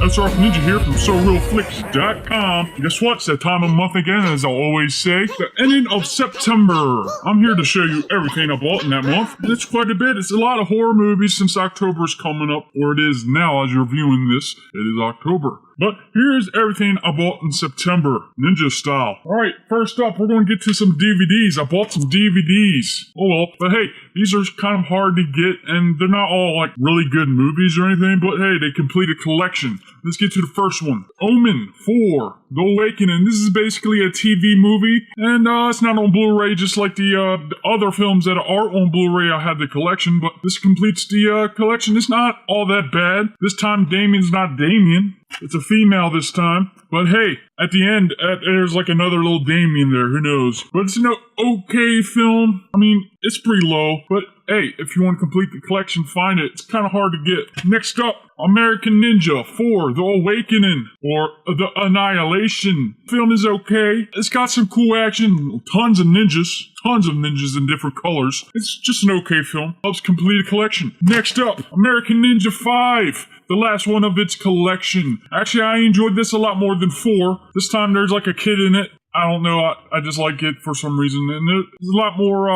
SRF Ninja here from SoRealFlix.com. Guess what? It's that time of month again, as I always say. The ending of September. I'm here to show you everything I bought in that month. And it's quite a bit. It's a lot of horror movies since October is coming up, or it is now as you're viewing this. It is October. But here's everything I bought in September, ninja style. Alright, first up, we're going to get to some DVDs. I bought some DVDs. Oh well, but hey, these are kind of hard to get, and they're not all like really good movies or anything, but hey, they complete a collection. Let's get to the first one. Omen 4, The Awakening. This is basically a TV movie, and it's not on Blu-ray, just like the other films that are on Blu-ray. I had the collection, but this completes the collection. It's not all that bad. This time, Damien's not Damien. It's a female this time. But hey, at the end, there's like another little Damien there. Who knows? But it's an okay film. I mean, it's pretty low. But hey, if you want to complete the collection, find it. It's kind of hard to get. Next up, American Ninja 4, The Awakening, or The Annihilation. Film is okay. It's got some cool action. Tons of ninjas in different colors. It's just an okay film. Helps complete a collection. Next up, American Ninja 5. The last one of its collection. Actually, I enjoyed this a lot more than 4. This time there's like a kid in it. I don't know, I just like it for some reason. And there's a lot more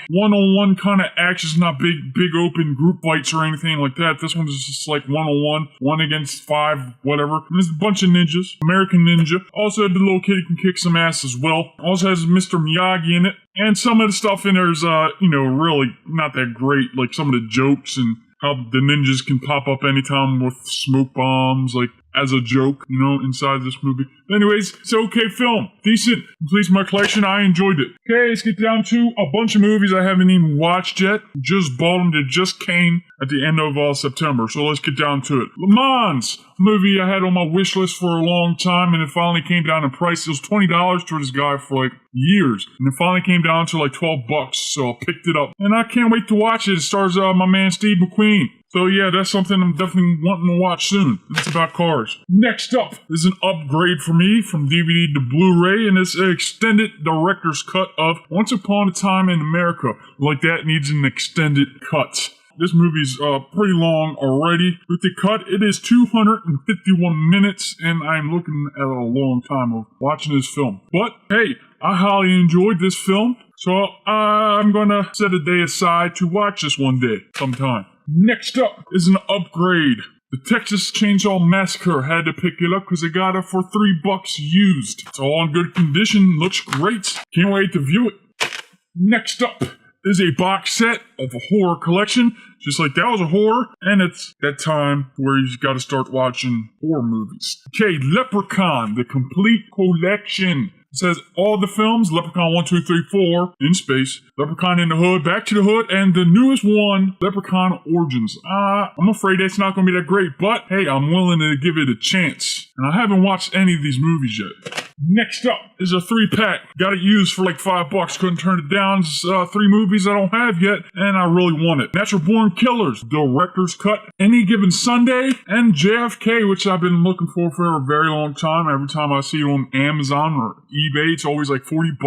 one-on-one kind of actions, not big open group fights or anything like that. This one is just like one-on-one, 1 against 5, whatever. And there's a bunch of ninjas. American Ninja. Also, the little kid can kick some ass as well. Also has Mr. Miyagi in it. And some of the stuff in there is, really not that great. Like some of the jokes and how the ninjas can pop up anytime with smoke bombs, like, as a joke, inside this movie. Anyways, it's an okay film. Decent. Completes my collection. I enjoyed it. Okay, let's get down to a bunch of movies I haven't even watched yet. Just bought them. They just came at the end of September. So let's get down to it. Le Mans, a movie I had on my wish list for a long time, and it finally came down in price. It was $20 to this guy for like years. And it finally came down to like $12, so I picked it up. And I can't wait to watch it. It stars my man Steve McQueen. So yeah, that's something I'm definitely wanting to watch soon. It's about cars. Next up is an upgrade for me from DVD to Blu-ray, and it's an extended director's cut of Once Upon a Time in America. Like that needs an extended cut. This movie's pretty long already. With the cut, it is 251 minutes, and I'm looking at a long time of watching this film. But hey, I highly enjoyed this film, so I'm gonna set a day aside to watch this one day, sometime. Next up is an upgrade. The Texas Chainsaw Massacre had to pick it up because I got it for $3 used. It's all in good condition, looks great. Can't wait to view it. Next up is a box set of a horror collection. Just like that was a horror, and it's that time where you got to start watching horror movies. Okay, Leprechaun, the complete collection. It says all the films, Leprechaun 1, 2, 3, 4, in space, Leprechaun in the Hood, Back to the Hood, and the newest one, Leprechaun Origins. I'm afraid that's not going to be that great, but hey, I'm willing to give it a chance. And I haven't watched any of these movies yet. Next up is a 3-pack. Got it used for like $5. Couldn't turn it down. It's 3 movies I don't have yet, and I really want it. Natural Born Killers, Director's Cut, Any Given Sunday, and JFK, which I've been looking for a very long time. Every time I see it on Amazon or eBay, it's always like $40.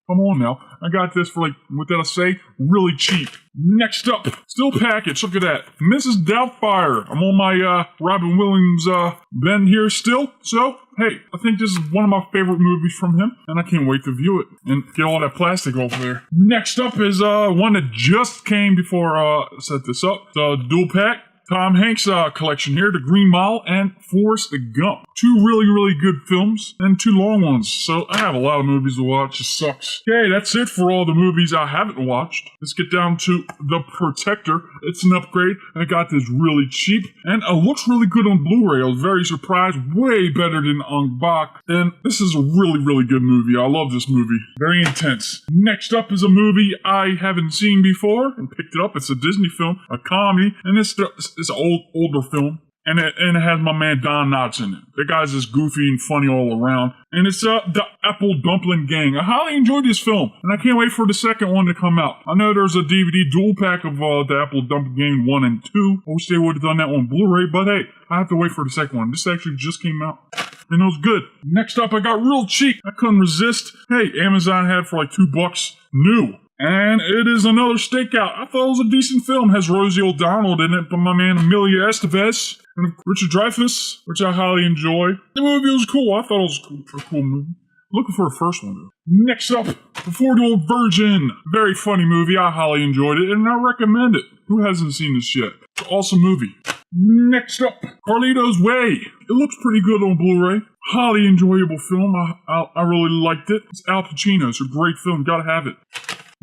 Come on now. I got this for like, what did I say? Really cheap. Next up, still package. Look at that. Mrs. Doubtfire. I'm on my Robin Williams bend here still. So, hey, I think this is one of my favorite movies from him, and I can't wait to view it and get all that plastic off there. Next up is one that just came before I set this up. The dual pack. Tom Hanks collection here, The Green Mile and Forrest Gump. 2 really, really good films and 2 long ones. So I have a lot of movies to watch. It sucks. Okay, that's it for all the movies I haven't watched. Let's get down to The Protector. It's an upgrade. I got this really cheap, and it looks really good on Blu-ray. I was very surprised. Way better than on Bach. And this is a really, really good movie. I love this movie. Very intense. Next up is a movie I haven't seen before and picked it up. It's a Disney film, a comedy, and it's an older film. And it has my man Don Knotts in it. That guy's just goofy and funny all around. And it's the Apple Dumpling Gang. I highly enjoyed this film, and I can't wait for the second one to come out. I know there's a DVD dual pack of the Apple Dumpling Gang 1 and 2. I wish they would have done that on Blu-ray, but hey, I have to wait for the second one. This actually just came out, and it was good. Next up, I got real cheap. I couldn't resist. Hey, Amazon had for like $2 new. And it is another stakeout. I thought it was a decent film. Has Rosie O'Donnell in it, but my man Amelia Estevez and Richard Dreyfuss, which I highly enjoy. The movie was cool. I thought it was a cool movie. Looking for a first one, though. Next up, The 40-Year-Old Virgin. Very funny movie. I highly enjoyed it, and I recommend it. Who hasn't seen this yet? It's an awesome movie. Next up, Carlito's Way. It looks pretty good on Blu-ray. Highly enjoyable film. I really liked it. It's Al Pacino. It's a great film. Gotta have it.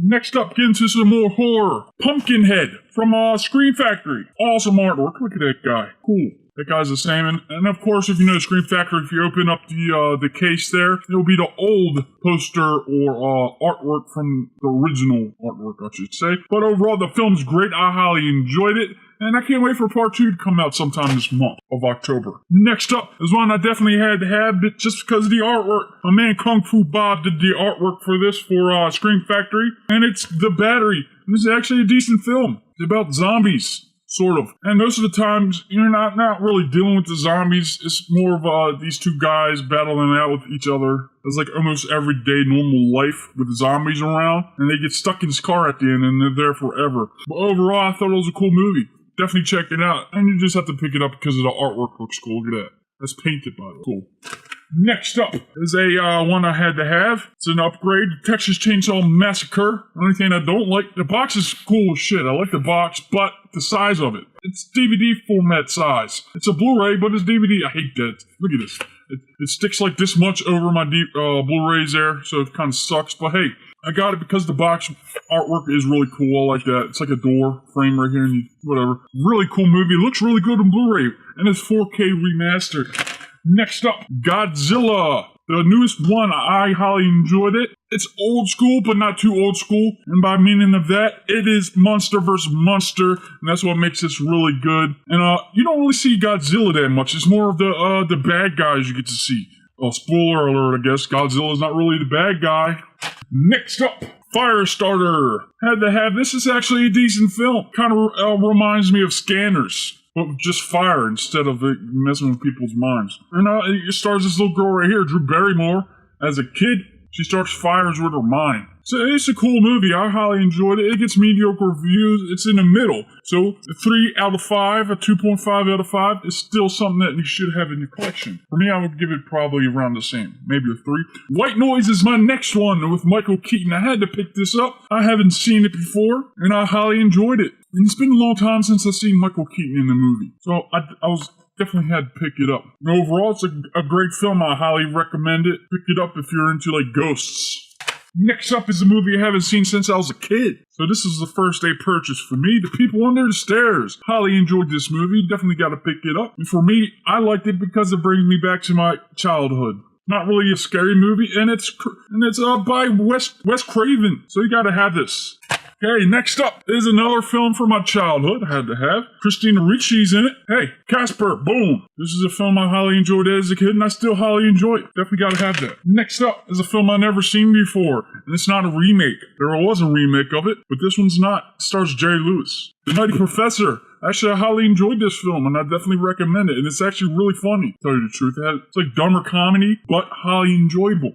Next up, get into some more horror. Pumpkinhead from Scream Factory. Awesome artwork. Look at that guy. Cool. That guy's the same. And of course, if you know Scream Factory, if you open up the case there, it'll be the old poster or artwork from the original artwork, I should say. But overall, the film's great. I highly enjoyed it. And I can't wait for part 2 to come out sometime this month of October. Next up is one I definitely had to have, but just because of the artwork. My man Kung Fu Bob did the artwork for this for Scream Factory. And it's The Battery. And this is actually a decent film. It's about zombies. Sort of. And most of the times, you're not really dealing with the zombies. It's more of these two guys battling out with each other. It's like almost everyday normal life with zombies around. And they get stuck in this car at the end and they're there forever. But overall, I thought it was a cool movie. Definitely check it out. And you just have to pick it up because of the artwork looks cool. Look at that. That's painted, by the way. Cool. Next up is a one I had to have. It's an upgrade. Texas Chainsaw Massacre. The only thing I don't like, the box is cool as shit. I like the box, but the size of it. It's DVD format size. It's a Blu-ray, but it's DVD. I hate that. Look at this. It sticks like this much over my Blu-rays there, so it kind of sucks. But hey, I got it because the box artwork is really cool. I like that. It's like a door frame right here, and whatever. Really cool movie. It looks really good on Blu-ray, and it's 4K remastered. Next up, Godzilla. The newest one, I highly enjoyed it. It's old school, but not too old school. And by meaning of that, it is monster versus monster. And that's what makes this really good. And you don't really see Godzilla that much. It's more of the bad guys you get to see. Well, spoiler alert, I guess. Godzilla's not really the bad guy. Next up, Firestarter. Had to have. This is actually a decent film. Kind of reminds me of Scanners. But just fire instead of messing with people's minds. And it stars this little girl right here, Drew Barrymore. As a kid, she starts fires with her mind. So it's a cool movie. I highly enjoyed it. It gets mediocre reviews. It's in the middle. So a 3 out of 5, a 2.5 out of 5 is still something that you should have in your collection. For me, I would give it probably around the same. Maybe a 3. White Noise is my next one with Michael Keaton. I had to pick this up. I haven't seen it before, and I highly enjoyed it. And it's been a long time since I've seen Michael Keaton in the movie. So I was definitely had to pick it up. And overall, it's a great film. I highly recommend it. Pick it up if you're into like ghosts. Next up is a movie I haven't seen since I was a kid. So this is the first day purchase for me. The People Under the Stairs. Highly enjoyed this movie. Definitely got to pick it up. And for me, I liked it because it brings me back to my childhood. Not really a scary movie, and it's by Wes Craven. So you got to have this. Okay, next up is another film from my childhood. I had to have. Christina Ricci's in it. Hey, Casper, boom. This is a film I highly enjoyed as a kid, and I still highly enjoy it. Definitely gotta have that. Next up is a film I've never seen before, and it's not a remake. There was a remake of it, but this one's not. It stars Jerry Lewis. The Nutty Professor. Actually, I highly enjoyed this film, and I definitely recommend it, and it's actually really funny, to tell you the truth. It's like dumber comedy, but highly enjoyable.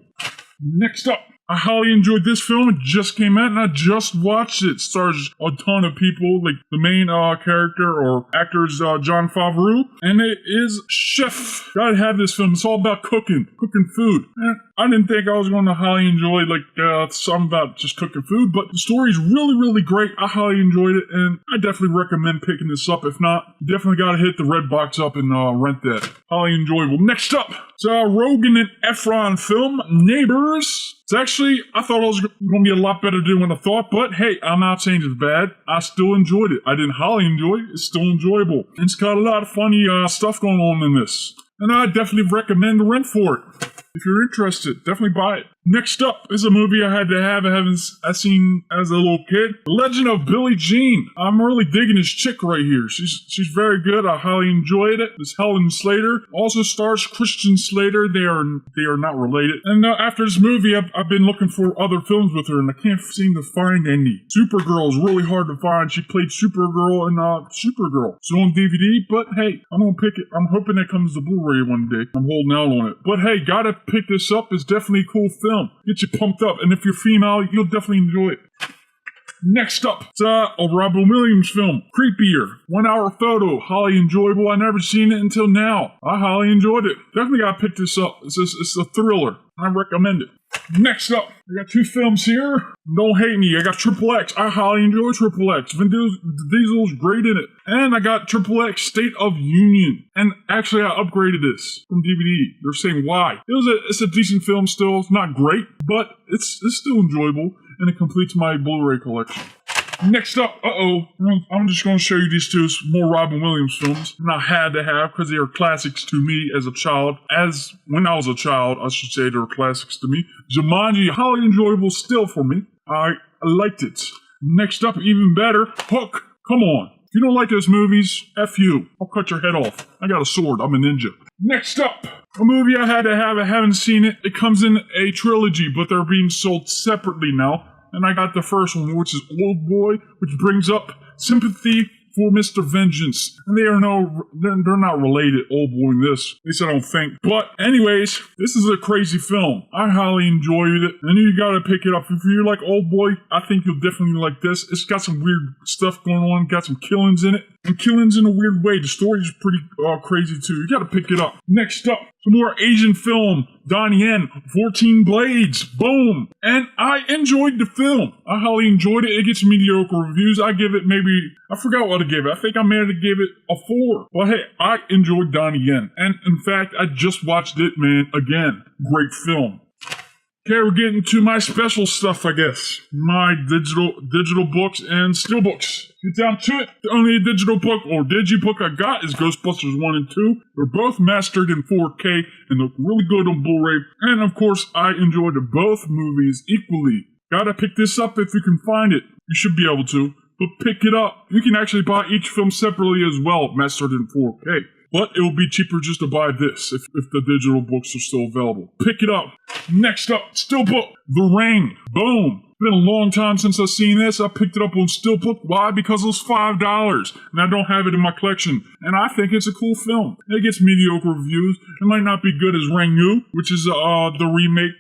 Next up. I highly enjoyed this film. It just came out and I just watched it. It stars a ton of people, like the main character or actor is Jon Favreau, and it is Chef. Gotta have this film. It's all about cooking food. And I didn't think I was going to highly enjoy something about just cooking food, but the story is really, really great. I highly enjoyed it, and I definitely recommend picking this up. If not, you definitely gotta hit the red box up and rent that. Highly enjoyable. Next up, it's a Rogen and Efron film, Neighbors. It's actually, I thought it was going to be a lot better than what I thought, but hey, I'm not saying it's bad. I still enjoyed it. I didn't highly enjoy it. It's still enjoyable. And it's got a lot of funny stuff going on in this. And I definitely recommend the rent for it. If you're interested, definitely buy it. Next up is a movie I had to have. I seen as a little kid. The Legend of Billie Jean. I'm really digging this chick right here. She's very good. I highly enjoyed it. It's Helen Slater. Also stars Christian Slater. They are not related. And after this movie, I've been looking for other films with her, and I can't seem to find any. Supergirl is really hard to find. She played Supergirl in Supergirl. It's on DVD, but hey, I'm gonna pick it. I'm hoping it comes to Blu-ray one day. I'm holding out on it. But hey, gotta pick this up. It's definitely a cool film. Get you pumped up, and if you're female, you'll definitely enjoy it. Next up, it's a Robin Williams film, Creepier. 1 hour photo, highly enjoyable. I never seen it until now. I highly enjoyed it. Definitely gotta pick this up. It's a thriller. I recommend it. Next up, I got 2 films here. Don't hate me. I got Triple X. I highly enjoy Triple X. Vin Diesel's great in it. And I got Triple X State of Union. And actually, I upgraded this from DVD. They're saying why. It's a decent film still. It's not great, but it's still enjoyable. And it completes my Blu-ray collection. Next up, I'm just going to show you these 2 more Robin Williams films. And I had to have because they are classics to me as a child. When I was a child, I should say they were classics to me. Jumanji, highly enjoyable still for me. I liked it. Next up, even better, Hook. Come on. If you don't like those movies, F you. I'll cut your head off. I got a sword. I'm a ninja. Next up, a movie I had to have. I haven't seen it. It comes in a trilogy, but they're being sold separately now. And I got the first one, which is Old Boy, which brings up sympathy for Mr. Vengeance. And they're not related, Old Boy and this. At least I don't think. But anyways, this is a crazy film. I highly enjoyed it. And you gotta pick it up. If you like Old Boy, I think you'll definitely like this. It's got some weird stuff going on. Got some killings in it. And killings in a weird way. The story is pretty crazy too. You gotta pick it up. Next up, some more Asian film. Donnie Yen, 14 Blades. Boom. And I enjoyed the film. I highly enjoyed it. It gets mediocre reviews. I give it I forgot what I gave it. I think I may have gave it a 4. But hey, I enjoyed Donnie Yen. And in fact, I just watched it, man, again. Great film. Okay, we're getting to my special stuff, I guess. My digital books and steelbooks. Get down to it. The only digital book or digibook I got is Ghostbusters 1 and 2. They're both mastered in 4K and look really good on Blu-ray. And of course, I enjoyed both movies equally. Gotta pick this up if you can find it. You should be able to. But pick it up. You can actually buy each film separately as well, mastered in 4K. But it will be cheaper just to buy this if the digital books are still available. Pick it up. Next up, Steelbook, The Ring. Boom. Been a long time since I've seen this. I picked it up on Steelbook. Why? Because it was $5, and I don't have it in my collection. And I think it's a cool film. It gets mediocre reviews. It might not be good as Rangu, which is the remake,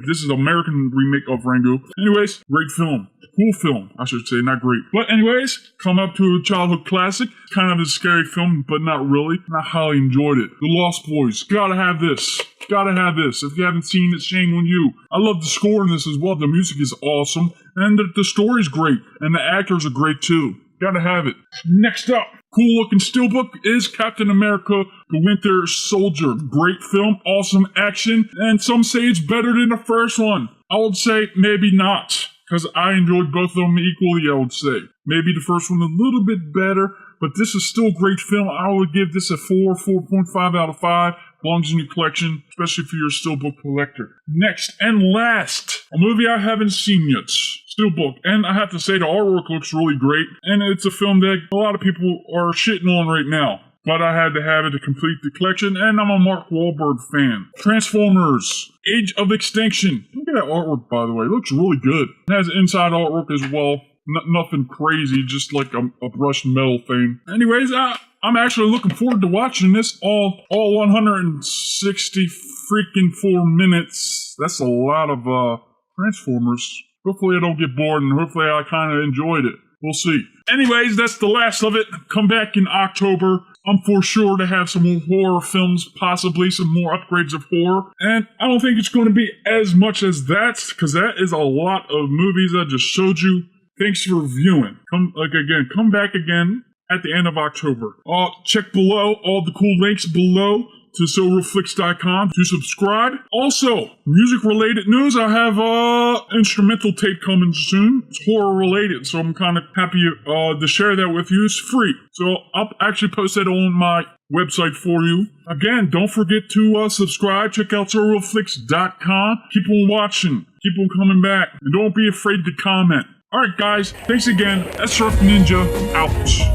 this is an American remake of Rangu. Anyways, great film. Cool film, I should say, not great. But anyways, come up to a childhood classic. Kind of a scary film, but not really. And I highly enjoyed it. The Lost Boys. Gotta have this. Gotta have this. If you haven't seen it, shame on you. I love the score in this as well. The music is awesome. And the story's great. And the actors are great too. Gotta have it. Next up, cool looking steelbook is Captain America, The Winter Soldier. Great film, awesome action. And some say it's better than the first one. I would say maybe not. Because I enjoyed both of them equally, I would say. Maybe the first one a little bit better, but this is still a great film. I would give this a 4.5 out of 5. Belongs in your collection, especially if you're a steelbook collector. Next and last, a movie I haven't seen yet. Steelbook. And I have to say the artwork looks really great. And it's a film that a lot of people are shitting on right now. But I had to have it to complete the collection, and I'm a Mark Wahlberg fan. Transformers, Age of Extinction. Look at that artwork, by the way. It looks really good. It has inside artwork as well. Nothing crazy, just like a brushed metal thing. Anyways, I'm actually looking forward to watching this all 160 freaking 4 minutes. That's a lot of Transformers. Hopefully I don't get bored, and hopefully I kind of enjoyed it. We'll see. Anyways, that's the last of it. Come back in October. I'm for sure to have some more horror films, possibly some more upgrades of horror. And I don't think it's going to be as much as that, because that is a lot of movies I just showed you. Thanks for viewing. Come back again at the end of October. Check below all the cool links below to SRFLix.com to subscribe. Also, music-related news. I have instrumental tape coming soon. It's horror-related, so I'm kind of happy to share that with you. It's free, so I'll actually post that on my website for you. Again, don't forget to subscribe. Check out SRFLix.com. Keep on watching. Keep on coming back. And don't be afraid to comment. Alright, guys. Thanks again. SRF Ninja out.